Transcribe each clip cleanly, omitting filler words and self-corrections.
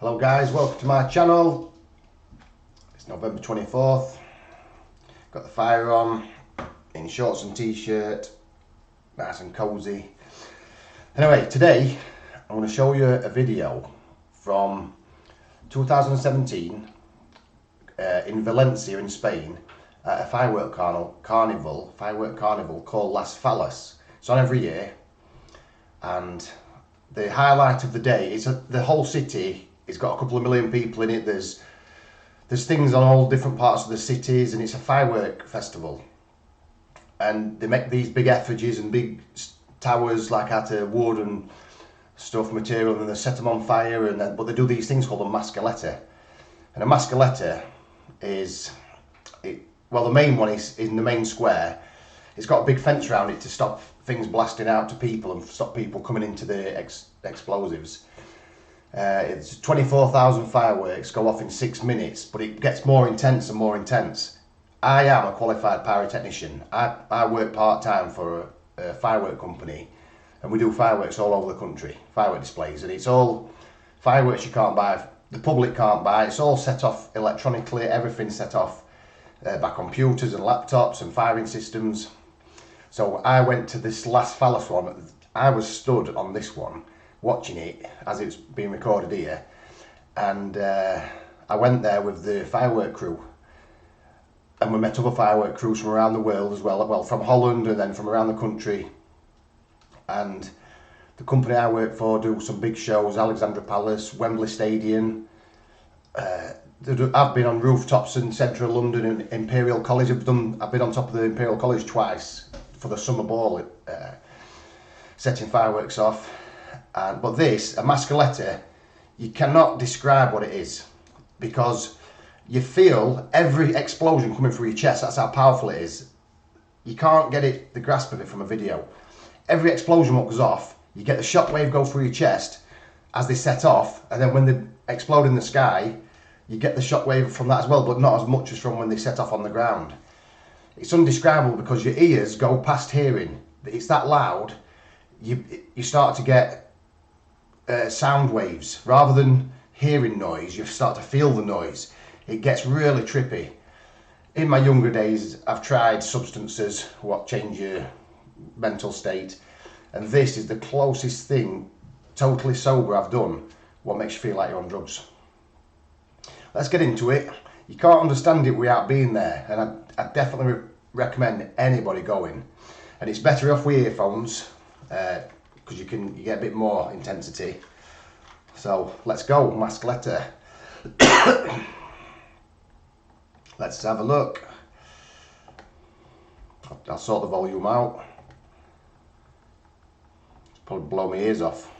Hello guys, welcome to my channel. It's November 24th. Got the fire on, in shorts and t-shirt, nice and cozy. Anyway, today I'm going to show you a video from 2017 in Valencia in Spain at a firework carnival called Las Fallas. It's on every year, and the highlight of the day is the whole city. It's got a couple of million people in it. There's things on all different parts of the cities, and it's a firework festival. And they make these big effigies and big towers like out of wood and stuff material, and they set them on fire. But they do these things called a mascaleta. And a mascaleta is, well, the main one is in the main square. It's got a big fence around it to stop things blasting out to people and stop people coming into the explosives. It's 24,000 fireworks go off in 6 minutes, but it gets more intense and more intense. I am a qualified pyrotechnician. I work part-time for a firework company, and we do fireworks all over the country, firework displays, and it's all fireworks you can't buy, the public can't buy. It's all set off electronically, everything's set off by computers and laptops and firing systems. So I went to this Las Fallas one. I was stood on this one watching it as it's being recorded here, and I went there with the firework crew, and we met other firework crews from around the world as well, from Holland and then from around the country. And the company I work for do some big shows, Alexandra Palace, Wembley Stadium. I've been on rooftops in central London and Imperial College. I've been on top of the Imperial College twice for the summer ball, setting fireworks off. But this, a mascaleta, you cannot describe what it is, because you feel every explosion coming through your chest. That's how powerful it is. You can't get the grasp of it from a video. Every explosion what goes off, you get the shockwave go through your chest as they set off, and then when they explode in the sky, you get the shockwave from that as well, but not as much as from when they set off on the ground. It's indescribable because your ears go past hearing. It's that loud. You start to get sound waves. Rather than hearing noise, you start to feel the noise. It gets really trippy. In my younger days, I've tried substances what change your mental state, and this is the closest thing totally sober I've done what makes you feel like you're on drugs. Let's get into it. You can't understand it without being there, and I definitely recommend anybody going. And it's better off with earphones, because you get a bit more intensity. So let's go, mascaleta. Let's have a look. I'll sort the volume out. Probably blow my ears off.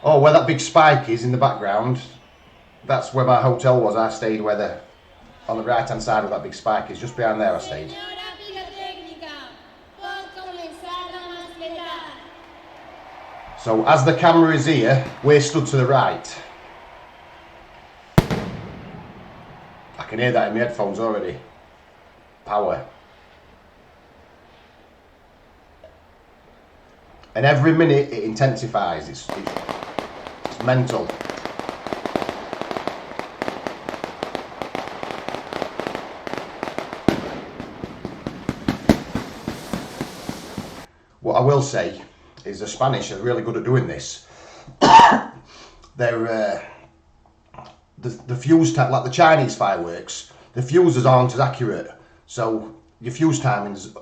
Oh, where that big spike is in the background, that's where my hotel was. I stayed on the right hand side of that big spike is, just behind there I stayed. So as the camera is here, we're stood to the right. I can hear that in my headphones already. Power. And every minute it intensifies. It's mental. What I will say is the Spanish are really good at doing this. They're the fuse time, like the Chinese fireworks, the fuses aren't as accurate. So your fuse timings,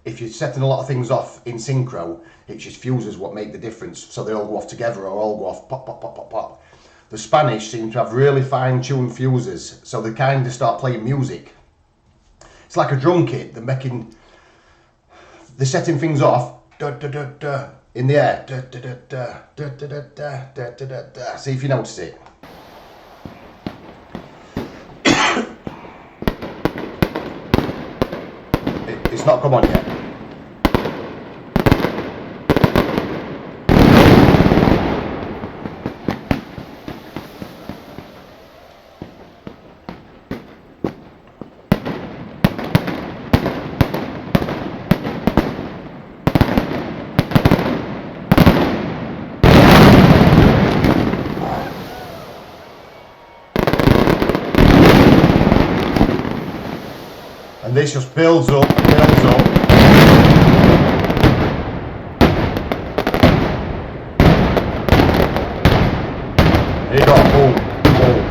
if you're setting a lot of things off in synchro, it's just fuses what make the difference. So they all go off together or all go off pop, pop, pop, pop, pop. The Spanish seem to have really fine-tuned fuses, so they kind of start playing music. It's like a drum kit. They're setting things off. Da, da, da, da, in the air. Da, da, da, da, da, da, da, da, da, da, da. See if you notice it. It's not come on yet. And this just builds up, builds up. Here you go, boom, boom.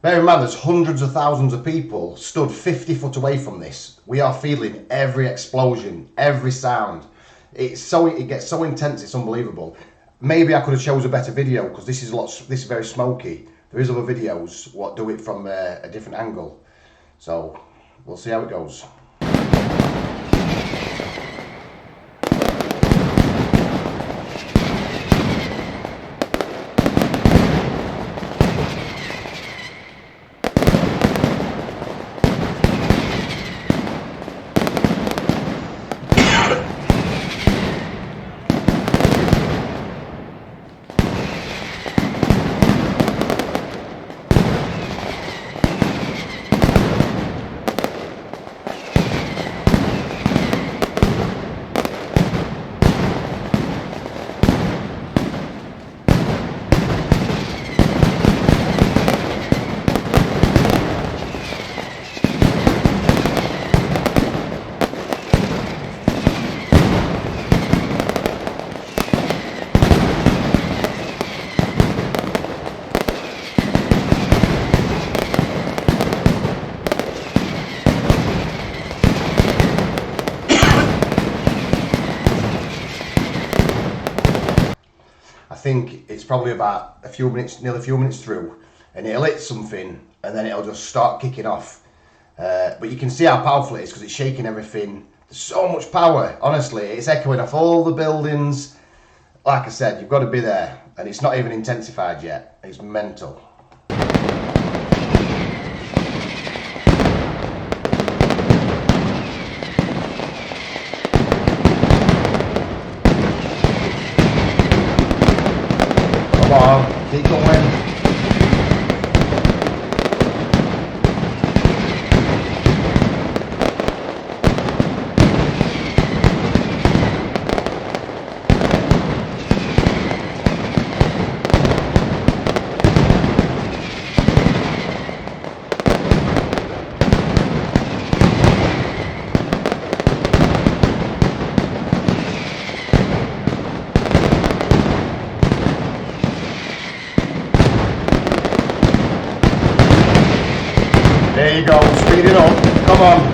Bear in mind, there's hundreds of thousands of people stood 50 foot away from this. We are feeling every explosion, every sound. It gets so intense, it's unbelievable. Maybe I could have chose a better video because this is very smoky. There is other videos what do it from a different angle. So we'll see how it goes. I think it's probably about nearly a few minutes through, and it'll hit something and then it'll just start kicking off. But you can see how powerful it is because it's shaking everything. There's so much power, honestly. It's echoing off all the buildings. Like I said, you've got to be there, and it's not even intensified yet. It's mental. Come on, keep going. There you go, speed it up, come on.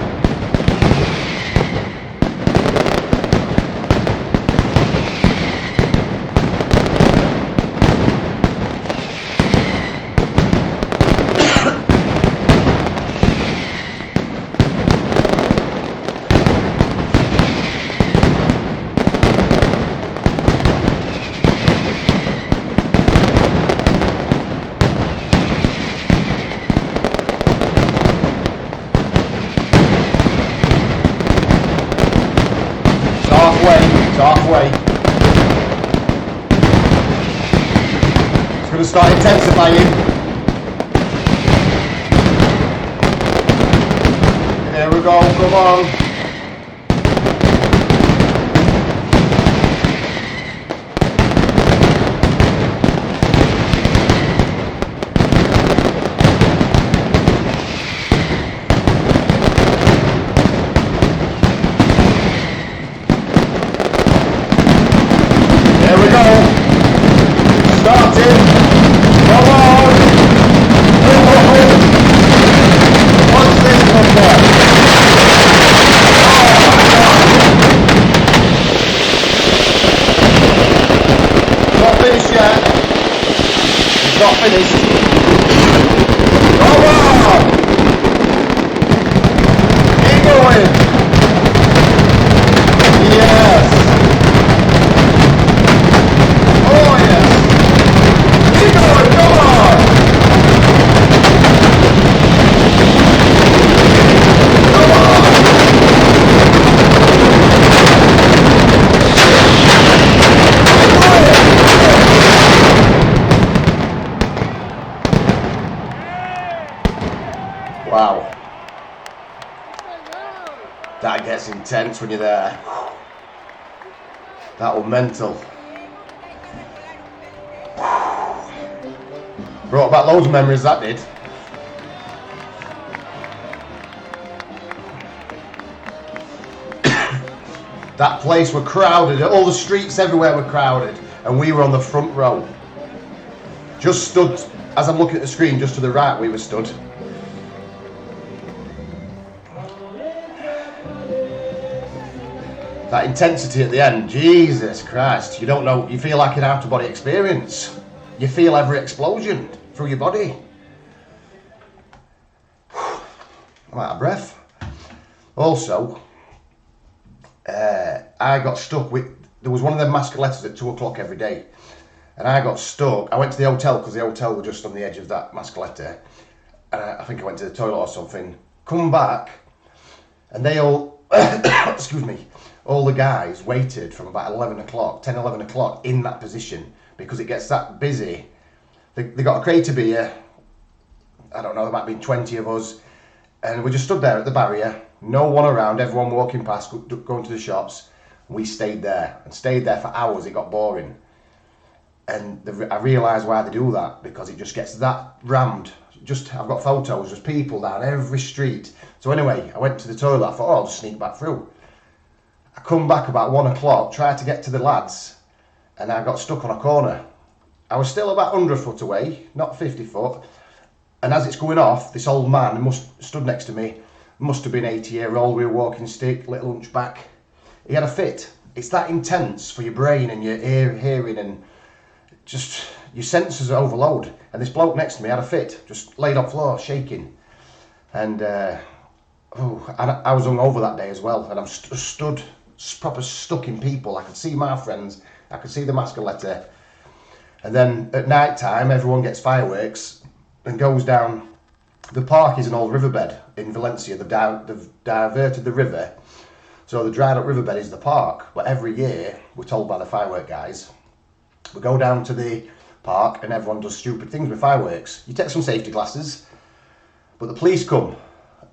Halfway. It's going to start intensifying. There we go, come on. Watch this. It's not finished. Come on! Keep going! Yes! Oh yes! Keep going, come on! Come on! Wow. That gets intense when you're there. That was mental. Brought back loads of memories, that did. That place were crowded, all the streets everywhere were crowded, and we were on the front row. Just stood, as I'm looking at the screen, just to the right we were stood. That intensity at the end, Jesus Christ, you don't know, you feel like an out-of-body experience. You feel every explosion through your body. I'm out of breath. Also, I got stuck with, there was one of them mascolettes at 2 o'clock every day. And I got stuck. I went to the hotel because the hotel was just on the edge of that mascolette. And I think I went to the toilet or something. Come back, and they all, excuse me, all the guys waited from about 11 o'clock, 10, 11 o'clock in that position because it gets that busy. They got a crate of beer. I don't know, there might be 20 of us. And we just stood there at the barrier, no one around, everyone walking past, going to the shops. We stayed there and stayed there for hours. It got boring. And I realised why they do that, because it just gets that rammed. I've got photos, just people down every street. So anyway, I went to the toilet. I thought, oh, I'll just sneak back through. I come back about 1 o'clock, tried to get to the lads, and I got stuck on a corner. I was still about 100 foot away, not 50 foot. And as it's going off, this old man stood next to me, must have been 80-year-old with a walking stick, little hunchback. He had a fit. It's that intense for your brain and your hearing, and just your senses are overload. And this bloke next to me had a fit, just laid on floor, shaking. And and I was hungover that day as well, and I'm stood proper stuck in people. I could see my friends, I could see the mascolette. And then at night time, everyone gets fireworks and goes down. The park is an old riverbed in Valencia. They've diverted the river, so the dried up riverbed is the park. But every year, we're told by the firework guys, we go down to the park and everyone does stupid things with fireworks. You take some safety glasses, but the police come,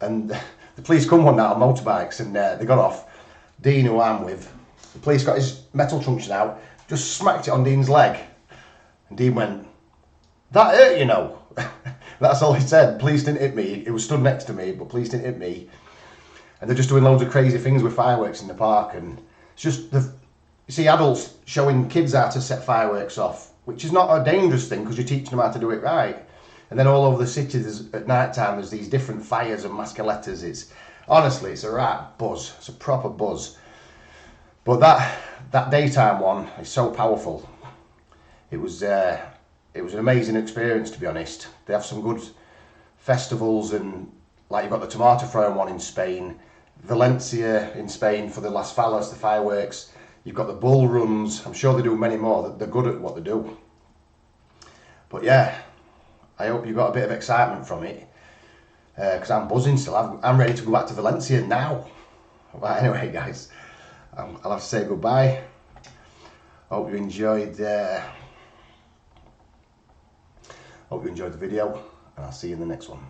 and the police come one night on motorbikes, and they got off. Dean, who I'm with, the police got his metal truncheon out, just smacked it on Dean's leg, and Dean went, "That hurt, you know." That's all he said. Police didn't hit me. He was stood next to me, but police didn't hit me. And they're just doing loads of crazy things with fireworks in the park, and it's just you see adults showing kids how to set fireworks off, which is not a dangerous thing because you're teaching them how to do it right. And then all over the city, at night time, there's these different fires and mascolettas. Honestly, it's a right buzz. It's a proper buzz. But that daytime one is so powerful. It was an amazing experience, to be honest. They have some good festivals, and like you've got the tomato throwing one in Spain, Valencia in Spain for the Las Fallas, the fireworks. You've got the bull runs. I'm sure they do many more. They're good at what they do. But yeah, I hope you got a bit of excitement from it, because I'm buzzing still. I'm ready to go back to Valencia now. But anyway, guys, I'll have to say goodbye. Hope you enjoyed the video, and I'll see you in the next one.